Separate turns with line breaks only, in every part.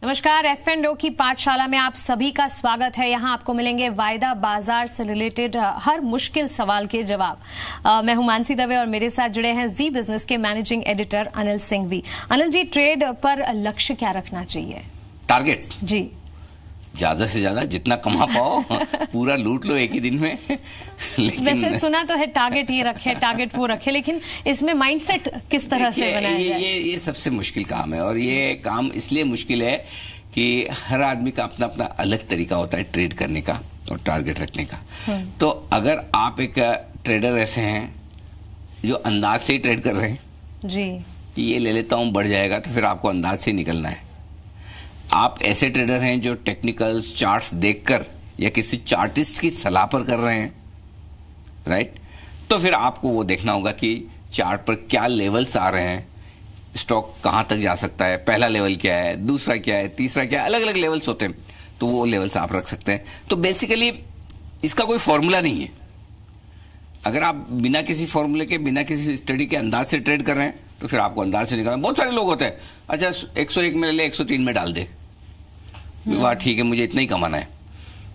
नमस्कार, F&O की पाठशाला में आप सभी का स्वागत है। यहाँ आपको मिलेंगे वायदा बाजार से रिलेटेड हर मुश्किल सवाल के जवाब। मैं हूं मानसी दवे और मेरे साथ जुड़े हैं जी बिजनेस के managing editor Anil Singhvi. Anil ji, trade पर लक्ष्य क्या रखना चाहिए?
टारगेट
जी,
ज्यादा से ज्यादा जितना कमा पाओ पूरा लूट लो एक ही दिन में। लेकिन
वैसे सुना तो है टारगेट ये रखे, टारगेट वो रखे, लेकिन इसमें माइंडसेट किस तरह से बनाया जाए?
ये सबसे मुश्किल काम है। और ये काम इसलिए मुश्किल है कि हर आदमी का अपना अपना अलग तरीका होता है ट्रेड करने का और टारगेट रखने का। तो अगर आप एक ट्रेडर ऐसे हैं जो अंदाज से ही ट्रेड कर रहे हैं
जी
कि ये ले लेता हूं बढ़ जाएगा, तो फिर आपको अंदाज से निकलना है। आप ऐसे ट्रेडर हैं जो टेक्निकल्स चार्ट्स देखकर या किसी चार्टिस्ट की सलाह पर कर रहे हैं, राइट? तो फिर आपको वो देखना होगा कि चार्ट पर क्या लेवल्स आ रहे हैं, स्टॉक कहां तक जा सकता है, पहला लेवल क्या है, दूसरा क्या है, तीसरा क्या है, अलग अलग लेवल्स होते हैं। तो वो लेवल्स आप रख सकते हैं। तो बेसिकली इसका कोई फॉर्मूला नहीं है। अगर आप बिना किसी फॉर्मूले के, बिना किसी स्टडी के अंदाज से ट्रेड कर रहे हैं तो फिर आपको अंदाज से निकालना। बहुत सारे लोग होते हैं, अच्छा 101 में ले ले, 103 में डाल दे, वाह ठीक है मुझे इतना ही कमाना है।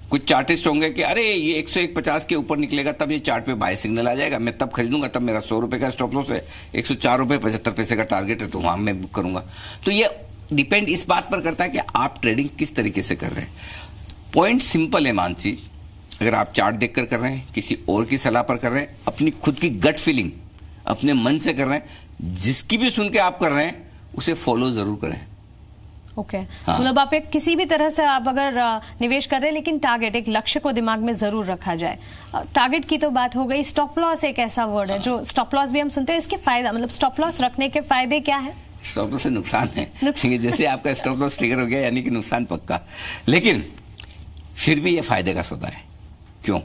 कुछ चार्टिस्ट होंगे कि अरे ये 101.50 के ऊपर निकलेगा तब ये चार्ट पे बाय सिग्नल आ जाएगा, मैं तब खरीदूंगा, तब मेरा 100 रुपए का स्टॉप लॉस है, 104 रुपए 75 पैसे का टारगेट है तो वहां मैं बुक करूंगा। तो ये डिपेंड इस बात पर करता है कि आप ट्रेडिंग किस तरीके से कर रहे हैं। पॉइंट सिंपल है मानसी, अगर आप चार्ट देखकर कर रहे हैं, किसी और की सलाह पर कर रहे हैं, अपनी खुद की गट फीलिंग अपने मन से कर रहे हैं, जिसकी भी सुन के आप कर रहे हैं उसे फॉलो जरूर करें।
ओके, मतलब आप एक किसी भी तरह से आप अगर निवेश कर रहे हैं, लेकिन टारगेट, एक लक्ष्य को दिमाग में जरूर रखा जाए। टारगेट की तो बात हो गई। स्टॉप लॉस एक ऐसा वर्ड है जो स्टॉप लॉस भी हम सुनते हैं, इसके फायदा, मतलब स्टॉप लॉस रखने के फायदे क्या है?
स्टॉप लॉस से नुकसान है जैसे आपका स्टॉप लॉस ट्रिगर हो गया यानी कि नुकसान पक्का, लेकिन फिर भी ये फायदे का सौदा है। क्यों?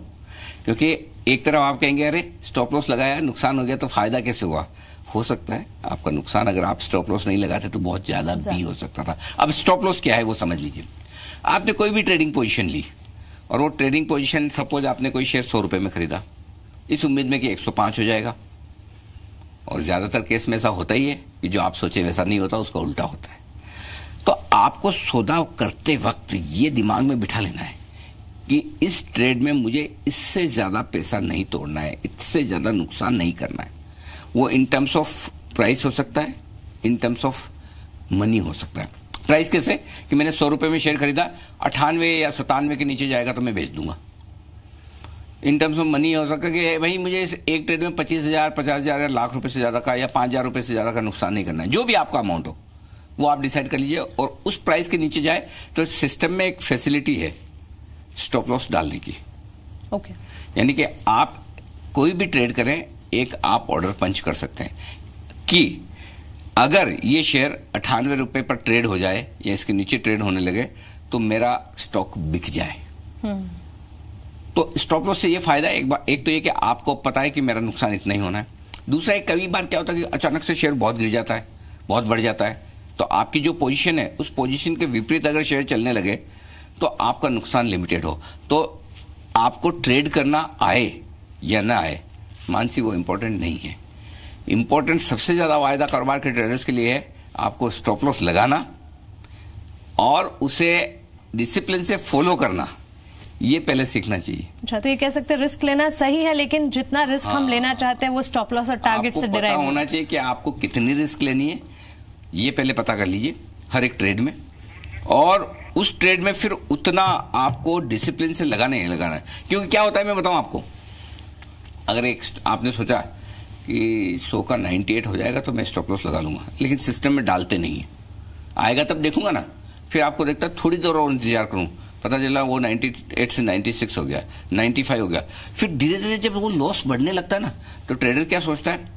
क्योंकि एक तरफ आप कहेंगे अरे स्टॉप लॉस लगाया, नुकसान हो गया, तो फायदा कैसे हुआ? हो सकता है आपका नुकसान अगर आप स्टॉप लॉस नहीं लगाते तो बहुत ज्यादा भी हो सकता था। अब स्टॉप लॉस क्या है वो समझ लीजिए। आपने कोई भी ट्रेडिंग पोजीशन ली और वो ट्रेडिंग पोजीशन, सपोज आपने कोई शेयर 100 रुपए में खरीदा इस उम्मीद में कि 105 हो जाएगा, और ज्यादातर केस में ऐसा होता ही है कि जो आप सोचे वैसा नहीं होता, उसका उल्टा होता है। तो आपको सौदा करते वक्त ये दिमाग में बिठा लेना है कि इस ट्रेड में मुझे इससे ज्यादा पैसा नहीं तोड़ना है, इससे ज्यादा नुकसान नहीं करना है। वो इन टर्म्स ऑफ प्राइस हो सकता है, इन टर्म्स ऑफ मनी हो सकता है। प्राइस कैसे? कि मैंने 100 रुपए में शेयर खरीदा, 98 या 97 के नीचे जाएगा तो मैं बेच दूंगा। इन टर्म्स ऑफ मनी हो सकता है कि भाई मुझे इस एक ट्रेड में 25,000, 50,000 या लाख रुपए से ज्यादा का या 5,000 रुपए से ज्यादा का नुकसान नहीं करना है। जो भी आपका अमाउंट हो वो आप डिसाइड कर लीजिए, और उस प्राइस के नीचे जाए तो सिस्टम में एक फैसिलिटी है स्टॉप लॉस डालने की।
ओके,
यानी कि आप कोई भी ट्रेड करें, एक आप ऑर्डर पंच कर सकते हैं कि अगर ये शेयर 98 रुपए पर ट्रेड हो जाए या इसके नीचे ट्रेड होने लगे तो मेरा स्टॉक बिक जाए। तो स्टॉप लॉस से ये फायदा है, एक तो ये कि आपको पता है कि मेरा नुकसान इतना ही होना है। दूसरा, एक कई बार क्या होता है कि अचानक से शेयर बहुत गिर जाता है, बहुत बढ़ जाता है, तो आपकी जो पोजीशन है उस पोजीशन के विपरीत अगर शेयर चलने लगे तो आपका नुकसान लिमिटेड हो। तो आपको ट्रेड करना आए या ना आए मानसी, वो इंपॉर्टेंट नहीं है। इंपॉर्टेंट सबसे ज्यादा वायदा कारोबार के ट्रेडर्स के लिए है आपको स्टॉप लॉस लगाना और उसे डिसिप्लिन से फॉलो करना, ये पहले सीखना चाहिए।
अच्छा, तो ये कह सकते हैं रिस्क लेना सही है, लेकिन जितना रिस्क हम लेना चाहते हैं वो स्टॉप लॉस और टारगेट से डिराइव
होना चाहिए कि आपको कितनी रिस्क लेनी है, ये पहले पता कर लीजिए हर एक ट्रेड में, और उस ट्रेड में फिर उतना आपको डिसिप्लिन से लगाना ही लगाना है। क्योंकि क्या होता है मैं बताऊं आपको, अगर एक आपने सोचा कि 100 का 98 हो जाएगा तो मैं स्टॉप लॉस लगा लूंगा, लेकिन सिस्टम में डालते नहीं है, आएगा तब देखूंगा ना, फिर आपको देखता थोड़ी देर और इंतजार करूं, पता चला वो 98 से 96 हो गया, 95 हो गया, फिर धीरे धीरे जब वो लॉस बढ़ने लगता है ना, तो ट्रेडर क्या सोचता है,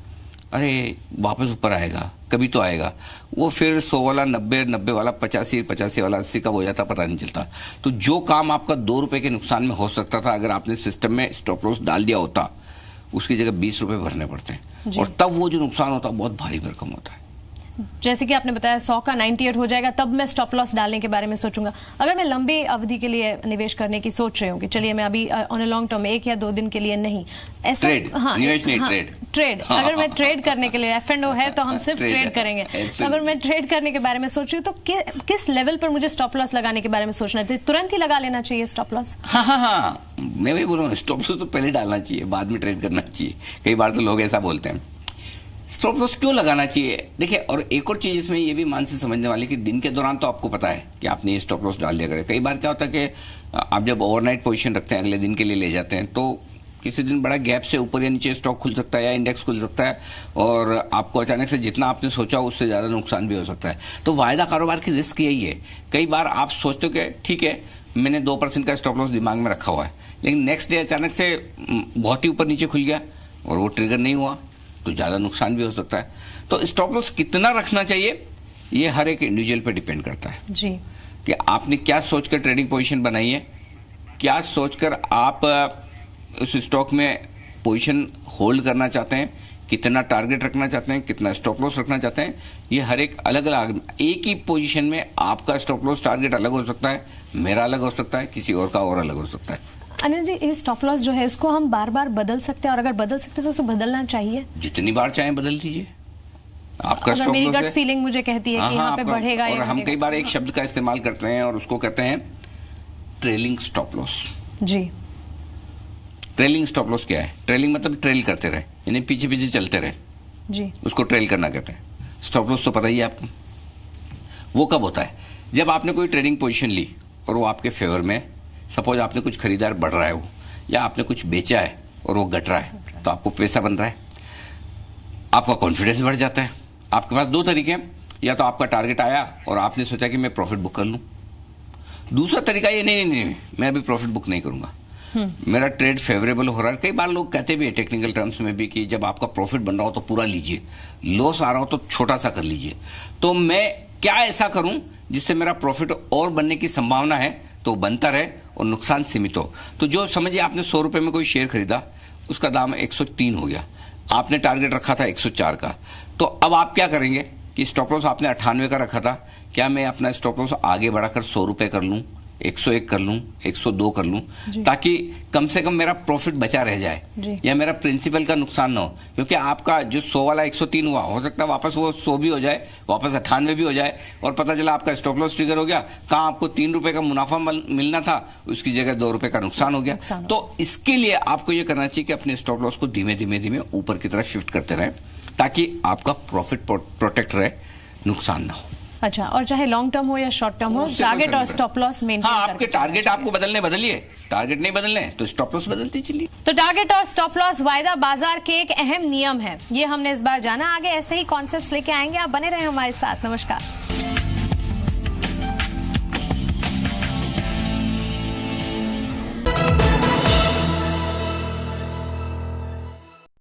अरे वापस ऊपर आएगा, कभी तो आएगा। वो फिर 100 वाला 90 वाला 85 वाला 80 कब हो जाता पता नहीं चलता। तो जो काम आपका 2 रुपए के नुकसान में हो सकता था, अगर आपने सिस्टम में स्टॉप लॉस डाल दिया होता, उसकी जगह 20 रुपए भरने पड़ते हैं, और तब वो जो नुकसान होता है बहुत भारी भरकम होता है।
जैसे कि आपने बताया 100 का 98 हो जाएगा तब मैं स्टॉप लॉस डालने के बारे में सोचूंगा। अगर मैं लंबी अवधि के लिए निवेश करने की सोच रही हूँ कि चलिए मैं अभी ऑन अ लॉन्ग टर्म 1 या 2 दिन के लिए नहीं, ऐसा ट्रेड अगर मैं ट्रेड करने के लिए F&O है तो हम सिर्फ ट्रेड करेंगे, तो अगर मैं ट्रेड करने के बारे में सोच रही हूँ तो किस लेवल पर मुझे स्टॉप लॉस लगाने के बारे में सोचना है? तुरंत ही लगा लेना चाहिए स्टॉप लॉस?
हाँ, मैं भी बोल रहा हूँ स्टॉप लॉस तो पहले डालना चाहिए, बाद में ट्रेड करना चाहिए। कई बार तो लोग ऐसा बोलते हैं। स्टॉप लॉस क्यों लगाना चाहिए? देखिए, और एक और चीज इसमें ये भी मान से समझने वाली कि दिन के दौरान तो आपको पता है कि आपने ये स्टॉप लॉस डाल दिया करें। कई बार क्या होता है कि आप जब ओवरनाइट पोजीशन रखते हैं, अगले दिन के लिए ले जाते हैं, तो किसी दिन बड़ा गैप से ऊपर या नीचे स्टॉक खुल सकता है या इंडेक्स खुल सकता है और आपको अचानक से जितना आपने सोचा उससे ज्यादा नुकसान भी हो सकता है। तो वायदा कारोबार की रिस्क यही है। कई बार आप सोचते हो कि ठीक है मैंने 2% का स्टॉप लॉस दिमाग में रखा हुआ है, लेकिन नेक्स्ट डे अचानक से बहुत ही ऊपर नीचे खुल गया और वो ट्रिगर नहीं हुआ तो ज्यादा नुकसान भी हो सकता है। तो स्टॉप लॉस कितना रखना चाहिए ये हर एक इंडिविजुअल पे डिपेंड करता है
जी,
कि आपने क्या सोचकर ट्रेडिंग पोजीशन बनाई है, क्या सोचकर आप उस स्टॉक में पोजीशन होल्ड करना चाहते हैं, कितना टारगेट रखना चाहते हैं, कितना स्टॉप लॉस रखना चाहते हैं। ये हर एक अलग अलग, एक ही पोजीशन में आपका स्टॉप लॉस टारगेट अलग हो सकता है, मेरा अलग हो सकता है, किसी और का और अलग हो सकता है।
अनिल जी, ये स्टॉप लॉस जो है इसको हम बार बार बदल सकते हैं, और अगर बदल सकते हैं तो उसे बदलना चाहिए?
जितनी बार चाहें बदल लीजिए। आपका स्टॉप
मेरी
लॉस
गट फीलिंग मुझे कहती है कि यहाँ पे बढ़ेगा,
और हम कई बार एक शब्द का इस्तेमाल करते हैं और उसको कहते हैं ट्रेलिंग स्टॉप लॉस।
जी,
ट्रेलिंग स्टॉप लॉस क्या है? ट्रेलिंग मतलब ट्रेल करते रहे, यानी पीछे पीछे चलते रहे
जी, उसको
ट्रेल करना कहते हैं। स्टॉप लॉस तो पता ही है आपको। वो कब होता है? जब आपने कोई ट्रेडिंग पोजीशन ली और वो आपके फेवर में, सपोज आपने कुछ खरीदार बढ़ रहा है वो, या आपने कुछ बेचा है और वो घट रहा है, तो आपको पैसा बन रहा है, आपका कॉन्फिडेंस बढ़ जाता है। आपके पास दो तरीके हैं, या तो आपका टारगेट आया और आपने सोचा कि मैं प्रॉफिट बुक कर लूं। दूसरा तरीका ये नहीं, मैं अभी प्रॉफिट बुक नहीं करूंगा, मेरा ट्रेड फेवरेबल हो रहा है। कई बार लोग कहते भी है टेक्निकल टर्म्स में भी कि जब आपका प्रॉफिट बन रहा हो तो पूरा लीजिए, लॉस आ रहा हो तो छोटा सा कर लीजिए। तो मैं क्या ऐसा करूं जिससे मेरा प्रॉफिट और बनने की संभावना है तो बनता रहे और नुकसान सीमित हो। तो जो समझिए आपने 100 रुपए में कोई शेयर खरीदा, उसका दाम 103 हो गया, आपने टारगेट रखा था 104 का, तो अब आप क्या करेंगे कि स्टॉप लॉस आपने 98 का रखा था, क्या मैं अपना स्टॉप लॉस आगे बढ़ाकर 100 रुपए कर लूं, 101 कर लूं, 102 कर लूं, ताकि कम से कम मेरा प्रॉफिट बचा रह जाए या मेरा प्रिंसिपल का नुकसान ना हो। क्योंकि आपका जो 100 वाला 103 हुआ, हो सकता है वापस वो 100 भी हो जाए, वापस 98 भी हो जाए, और पता चला आपका स्टॉप लॉस ट्रिगर हो गया, कहाँ आपको 3 रुपए का मुनाफा मिलना था, उसकी जगह 2 रुपए का नुकसान हो गया। तो इसके लिए आपको ये करना चाहिए कि अपने स्टॉप लॉस को धीमे धीमे ऊपर की तरफ शिफ्ट करते रहे, ताकि आपका प्रॉफिट प्रोटेक्ट रहे, नुकसान ना हो।
अच्छा, और चाहे लॉन्ग टर्म हो या शॉर्ट टर्म हो, टारगेट और स्टॉप लॉस मेंटेन।
हाँ, आपके टारगेट आपको बदलिए, टारगेट नहीं बदलने तो स्टॉप लॉस बदलते चलिए।
तो टारगेट और स्टॉप लॉस वायदा बाजार के एक अहम नियम है, ये हमने इस बार जाना। आगे ऐसे ही कॉन्सेप्ट्स लेके आएंगे, आप बने रहे हमारे साथ। नमस्कार।